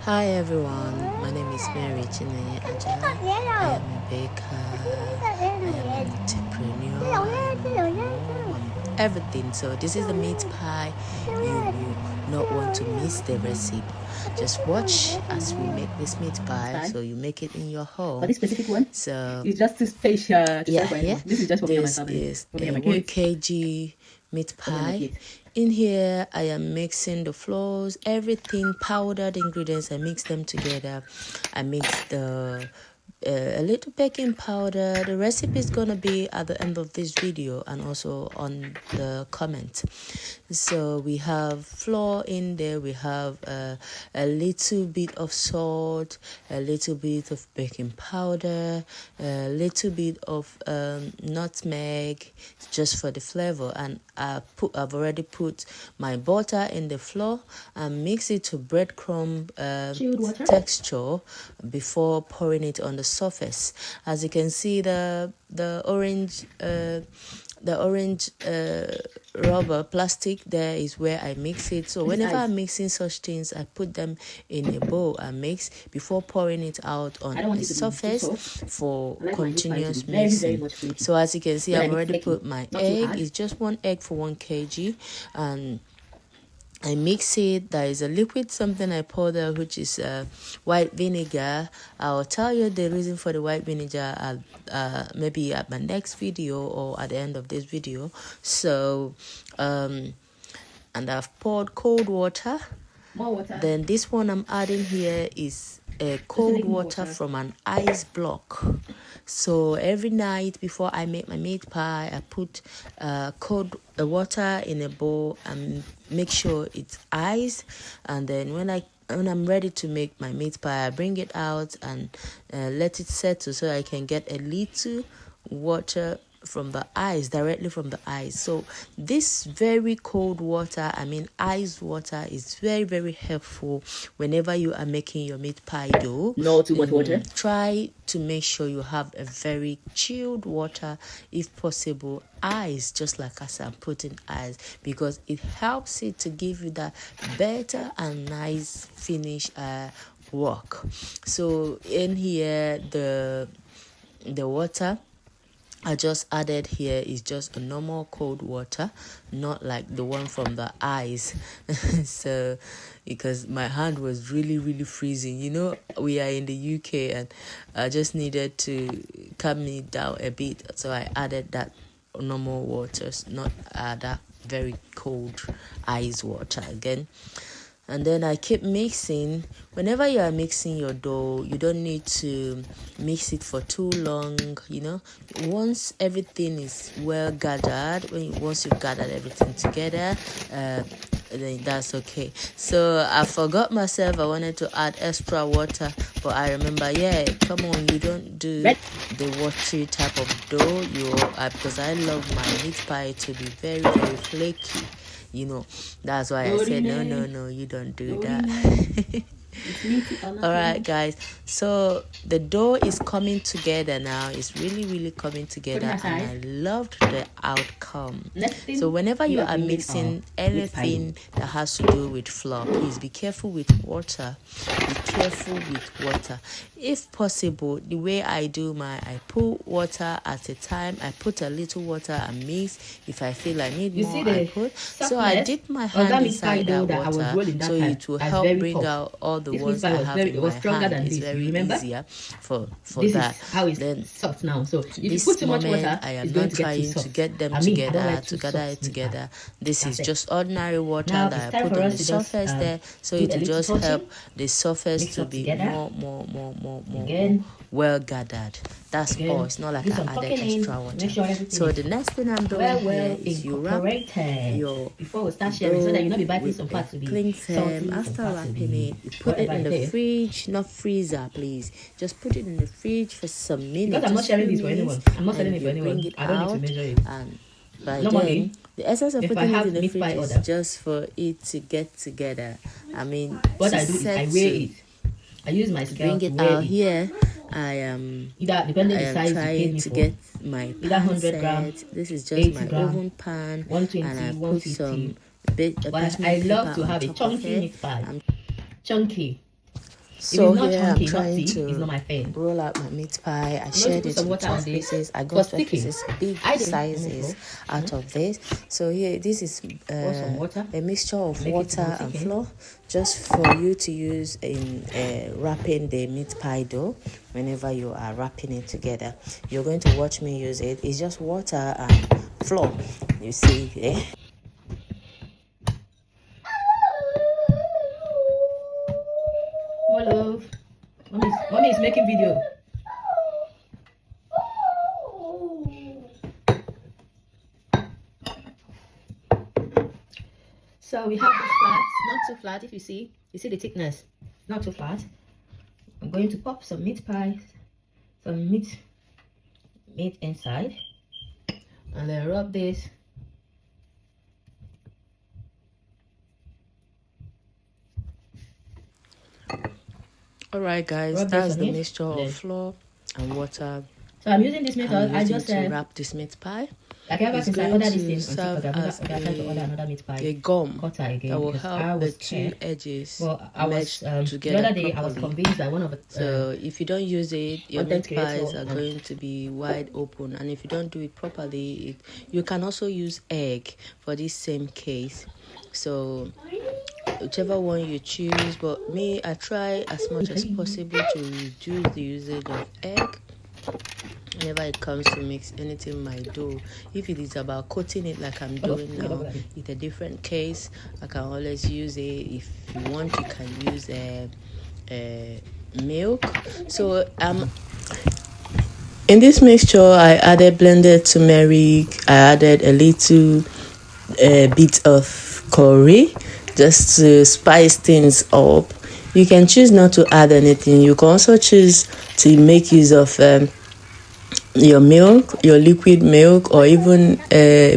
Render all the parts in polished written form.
Hi everyone, my name is Mary Chineye Ajala. I am a baker, I am an entrepreneur, I am a mom, I'm everything. So this is the meat pie. You will not want to miss the recipe. Just watch as we make this meat pie. So you make it in your home. But this specific one, so it's just too special to yeah, for anyone. This is just for me and my family. This is a 1 kg meat pie. In here, I am mixing the flours, everything, powdered ingredients. I mix them together. I mix the a little baking powder. The recipe is gonna be at the end of this video and also on the comment. So we have flour in there. We have a little bit of salt, a little bit of baking powder, a little bit of nutmeg, just for the flavor. And I've already put my butter in the flour and mix it to breadcrumb texture before pouring it on the surface. As you can see, the orange rubber plastic there is where I mix it. So whenever I'm mixing such things, I put them in a bowl and mix before pouring it out on the surface for continuous mixing. So as you can see, I've already put my egg. It's just 1 egg for 1 kg, and I mix it. There is a liquid something I pour there, which is white vinegar. I'll tell you the reason for the white vinegar maybe at my next video or at the end of this video. So, and I've poured cold water. More water. Then this one I'm adding here is cold water from an ice block. So every night before I make my meat pie, I put cold water in a bowl and make sure it's iced. And then when I'm ready to make my meat pie, I bring it out and let it settle so I can get a little water from the ice, directly from the ice. So this very cold water, ice water, is very, very helpful whenever you are making your meat pie dough. Not too much water. Try to make sure you have a very chilled water, if possible ice, just like as I'm putting ice, because it helps it to give you that better and nice finish work. So in here, the water I just added here is just a normal cold water, not like the one from the ice. So because my hand was really, really freezing. You know, we are in the UK and I just needed to calm me down a bit. So I added that normal water, not that very cold ice water again. And then I keep mixing. Whenever you are mixing your dough, you don't need to mix it for too long. You know, once everything is well gathered, once you've gathered everything together, then that's okay. So I forgot myself. I wanted to add extra water, but I remember, come on, you don't do the watery type of dough. Because I love my meat pie to be very, very flaky. You know, that's why I said, no, you don't do that. All right, guys. So the dough is coming together now. It's really, really coming together, and I loved the outcome. So whenever you are mixing anything that has to do with flour, please be careful with water. Be careful with water. If possible, the way I do I put water at a time. I put a little water and mix. If I feel I need more, I put. So I dip my hand inside that water, so it will help bring out all the ones I have in my hand. It's very easier for that. How it's then soft now. So if this you put too much moment, water, I am not trying to get them to gather it together. This is just ordinary water that I put on the surface there, so it will just help the surface to be more well gathered. That's all. It's not like I added extra water. So the next thing I'm doing here is you wrap your before we start sharing, so that you not be biting some parts to be cling film. After wrapping it, you put it in the fridge, not freezer, please. Just put it in the fridge for some minutes. Because I'm not sharing this for anyone. I'm not selling it for anyone. I don't need to measure it. And by then, the essence of putting it in the fridge is just for it to get together. What I do is I weigh it. I use my scale. Bring it out here. I am trying to get my pan set. This is just my oven pan, 120, and I put some I love to have a chunky meat pie. Chunky. So if it's not here I'm chunky, not trying thick, it's not to my fan. roll out my meat pie. I I'm going to shared put it some with water on 12 this pieces. I for got 12 sticking. pieces, big I didn't sizes out of this. So here, this is pour some water. a mixture of Make it water more and thick, flour, just for you to use in wrapping the meat pie dough. Whenever you are wrapping it together, you're going to watch me use it. It's just water and flour. You see there. My love, mommy is making video. So we have this flat, not too flat. If you see the thickness, not too flat. I'm going to pop some meat pie, some meat inside, and then rub this. Alright guys, that's the mixture of flour and water. So I'm using this method. I just to wrap this meat pie. Like ever It's since I going ordered to this thing on serve TikTok, as I'm trying to order another meat pie a gum cutter again that will because I help the was two scared. edges Well, I was together the other day properly. I was convinced by one of the So if you don't use it, your meat content pies creator, are going to be wide open, and if you don't do it properly, you can also use egg for this same case. So whichever one you choose, but me, I try as much as possible to reduce the usage of egg whenever it comes to mix anything in my dough. If it is about coating it like I'm doing now, it's a different case. I can always use it. If you want, you can use milk. So in this mixture, I added blended turmeric. I added a little bit of curry just to spice things up. You can choose not to add anything. You can also choose to make use of your milk, your liquid milk, or even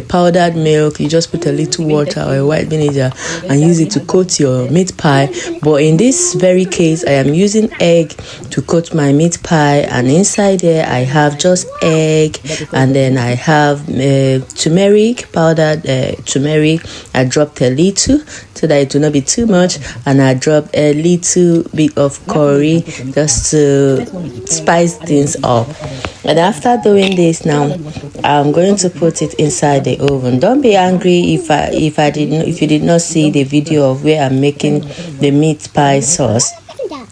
powdered milk. You just put a little water or a white vinegar and use it to coat your meat pie. But in this very case, I am using egg to coat my meat pie, and inside there I have just egg, and then I have turmeric, powdered turmeric. I dropped a little so that it will not be too much, and I dropped a little bit of curry just to spice things up. And after doing this now, I'm going to put it inside the oven. Don't be angry if you did not see the video of where I'm making the meat pie sauce.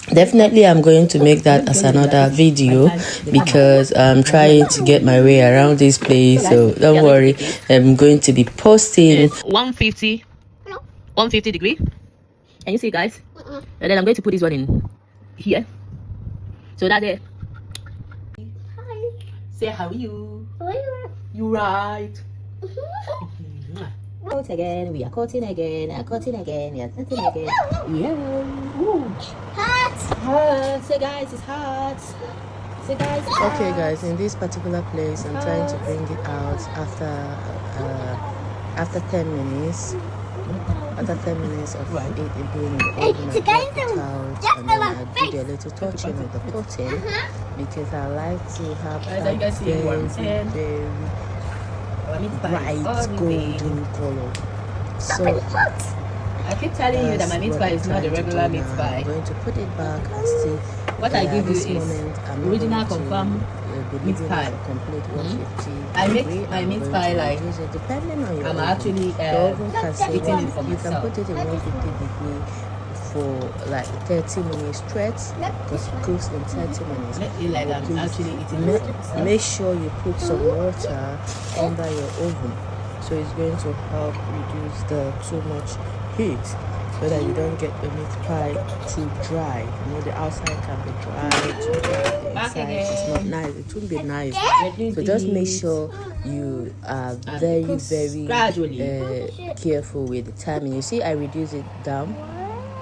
Definitely I'm going to make that as another video because I'm trying to get my way around this place, so don't worry. I'm going to be posting 150 degree. And you see guys, and then I'm going to put this one in here so that there. Say how are you? How are you? You right. Coat again, we are coating again, we are coating again, we are coating again. Yeah. Ooh. Hot. Hot. Say guys, it's hot. Say guys, it's hot. Okay guys, in this particular place, I'm trying to bring it out after 10 minutes. After 10 minutes of it being in the oven, I brought it out, and then I did a little touching of the coating because I like to have that very bright golden color. So I keep telling you that my meat pie is not a regular meat pie. I'm going to put it back and see what I give you is original confirmed meat pie. Complete 150. I make my meat pie like depending on your I'm oven. actually eating it for you can put it in 150 degree for like 30 minutes straight, because it cooks in 30 minutes. Like I'm actually eating it. Make sure you put some water under your oven, so it's going to help reduce the too much heat, so that you don't get the meat pie too dry. You know, the outside can be dry, the inside is not nice. It won't be nice. So just make sure you are very careful with the timing. You see, I reduce it down.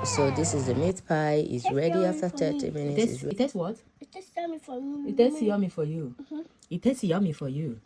So this is the meat pie. It's ready after 30 minutes. It tastes what? It tastes yummy for you. It tastes yummy for you. It tastes yummy for you.